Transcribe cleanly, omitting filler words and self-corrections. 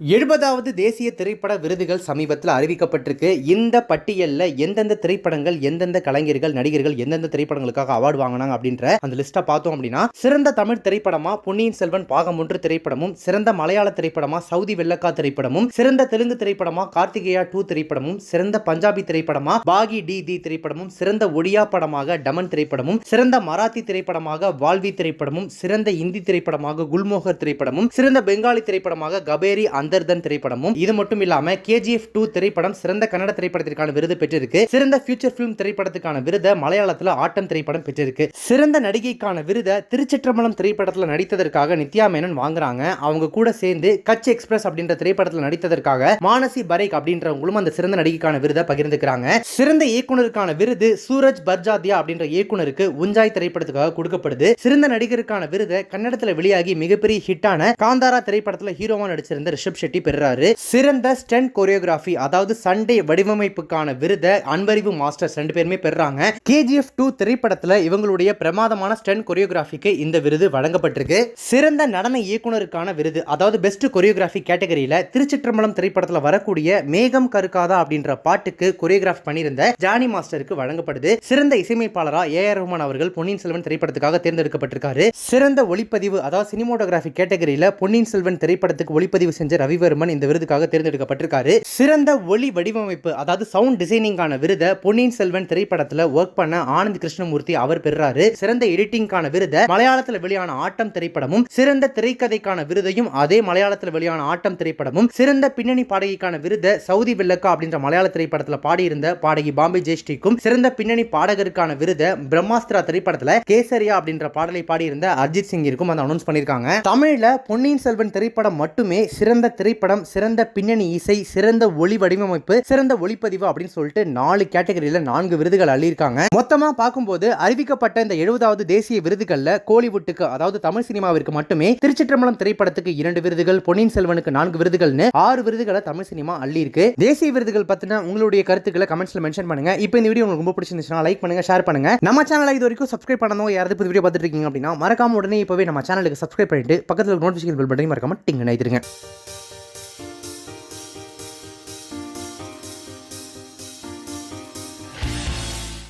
70வது தேசிய திரைப்பட விருதுகள் சமீபத்தில் அறிவிக்கப்பட்டிருக்கு. இந்த பட்டியலில் எந்தெந்த திரைப்படங்கள், எந்தெந்த கலைஞர்கள், நடிகர்கள் எந்தெந்த திரைப்படங்களுக்காக அவார்டு வாங்கினாங்க அப்படின்ற அந்த லிஸ்ட்டை பார்த்தோம் அப்படின்னா, சிறந்த தமிழ் திரைப்படமா பொன்னியின் செல்வன் பாகம் 1 திரைப்படமும், சிறந்த மலையாள திரைப்படமா சவுதி வெள்ளக்கா திரைப்படமும், சிறந்த தெலுங்கு திரைப்படமா கார்த்திகேயா 2 திரைப்படமும், சிறந்த பஞ்சாபி திரைப்படமா பாகி டி திரைப்படமும், சிறந்த ஒடியா படமாக டமன் திரைப்படமும், சிறந்த மராத்தி திரைப்படமாக வால்வி திரைப்படமும், சிறந்த இந்தி திரைப்படமாக குல்மோகர் திரைப்படமும், சிறந்த பெங்காலி திரைப்படமாக கபேரி அந்தர்தன் திரைப்படமும், இது மட்டும் இல்லாம KGF 2 திரைப்படம் சிறந்த கன்னட திரைப்படத்திற்கான விருது பெற்றிருக்கு. சிறந்த ஃபியூச்சர் ஃபிலிம் திரைப்படத்துக்கான விருதை மலையாளத்தில் ஆட்டம் திரைப்படம் பெற்றிருக்கு. சிறந்த நடிகைக்கான விருதை திருச்சிற்றம்பலம் திரைப்படத்தில் நடித்ததற்காக நித்யா மேனன் வாங்குறாங்க. அவங்க கூட சேர்ந்து கட்ச் எக்ஸ்பிரஸ் அப்படின்ற திரைப்படத்தில் நடித்ததற்காக மானசி பரேக் அப்படின்றவங்களும் அந்த சிறந்த நடிகைக்கான விருதை பகிர்ந்துக்கிறாங்க. சிறந்த இயக்குனருக்கான விருது சூரஜ் பர்ஜாதியா அப்படின்ற இயக்குனருக்கு உஞ்சாய் திரைப்படத்துக்காக கொடுக்கப்படுது. சிறந்த நடிகருக்கான விருதை கன்னடத்தில் வெளியாகி மிகப்பெரிய ஹிட்டான காந்தாரா திரைப்படத்தில் ஹீரோவா நடிச்சிருந்த ரிஷப் ஷெட்டி பெறுறாரு. சிறந்த ஸ்டண்ட் கோரியோகிராஃபி அதாவது சண்டே வடிவமைப்புக்கான விருதை அன்பறிவு மாஸ்டர்ஸ் 2 பேருமே பெறாங்க. KGF 2 திரைப்படத்தில் இவங்களுடைய பிரமாதமான ஸ்டண்ட் கோரியோகிராஃபிக்கு இந்த விருது வழங்கப்பட்டிருக்கு. சிறந்த நடன இயக்குனருக்கான விருது அதாவது பெஸ்ட் கோரியோகிராஃபி கேட்டகரியில திருச்சிற்றம்பலம் திரைப்படத்தில் வரக்கூடிய மேகம் கருக்காதா அப்படின்ற பாட்டுக்கு கோரியோகிராஃபி பண்ணியிருந்த ஜானி மாஸ்டருக்கு வழங்கப்படுது. சிறந்த இசையமைப்பாளரா AR ரஹ்மான் அவர்கள் பொன்னியின் செல்வன் திரைப்படத்துக்காக தேர்ந்தெடுக்கப்பட்டிருக்காரு. சிறந்த ஒளிப்பதிவு அதாவது சினிமோட்டோகிராஃபி கேட்டகரியில பொன்னியின் செல்வன் திரைப்படத்துக்கு ஒளிப்பதிவு செஞ்ச ரவிவர்மன் இந்த விருதுக்காக தேர்ந்தெடுக்கப்பட்டிருக்காரு. சிறந்த ஒளி வடிவமைப்பு அதாவது சவுண்ட் டிசைனிங்கான விருதை பொன்னியின் செல்வன் திரைப்படத்தில் ஒர்க் பண்ண ஆனந்த் கிருஷ்ணமூர்த்தி அவர் பெறாரு. சிறந்த எடிட்டிங்கான விருதை மலையாளத்தில் வெளியான ஆட்டம் திரைப்படமும், சிறந்த திரைக்கதைக்கான விருதையும் அதே மலையாளத்தில் வெளியான ஆட்டம் திரைப்படமும், சிறந்த பின்னணி பாடகிக்கான விருதை சவுதி வெள்ளக்கா அப்படின்ற மலையாள திரைப்படத்தில் பாடியிருந்த பாடகி பாம்பே ஜெயஸ்ரீக்கும், சிறந்த பின்னணி பாடகருக்கான விருதை பிரம்மாஸ்திரா திரைப்படத்தில் கேசரியா அப்படின்ற பாடலை பாடியிருந்த அர்ஜித் சிங் இருக்கும் அதை அனௌன்ஸ் பண்ணிருக்காங்க. தமிழ்ல பொன்னியின் செல்வன் திரைப்படம் மட்டுமே சிறந்த திரைப்படம், சிறந்த பின்னணி இசை, சிறந்த ஒளி வடிவமைப்பு, சிறந்த ஒளிப்பதிவு அப்படின்னு சொல்லிட்டு 4 கேட்டகரியில 4 விருதுகள் அள்ளியிருக்காங்க. மொத்தமா பார்க்கும்போது அறிவிக்கப்பட்ட இந்த 70வது தேசிய விருதுகள்ல கோலிவுட்டுக்கு அதாவது தமிழ் சினிமாவிற்கு மட்டுமே திருச்சிற்றம்பலம் திரைப்படத்துக்கு 2 விருதுகள், பொன்னியின் செல்வனுக்கு 4 விருதுகள்னு 6 விருதுகளை தமிழ் சினிமா அள்ளி இருக்கு. தேசிய விருதுகள் பத்தின உங்களுடைய கருத்துக்களை கமெண்ட்ஸ்ல மென்ஷன் பண்ணுங்க. இப்போ இந்த வீடியோ உங்களுக்கு ரொம்ப பிடிச்சிருந்துச்சுன்னா லைக் பண்ணுங்க, ஷேர் பண்ணுங்க. நம்ம சேனலை இது வரைக்கும் சப்ஸ்கிரைப் பண்ணாதவங்க யாராவது புது வீடியோ பார்த்துட்டு இருக்கீங்க அப்படின்னா மறக்காம உடனே இப்பவே நம்ம சேனலுக்கு சப்ஸ்கிரைப் பண்ணிட்டு பக்கத்துல நோட்டிஃபிகேஷன் பெல் பட்டனையும் மறக்காம டிங் பண்ணிடுங்க.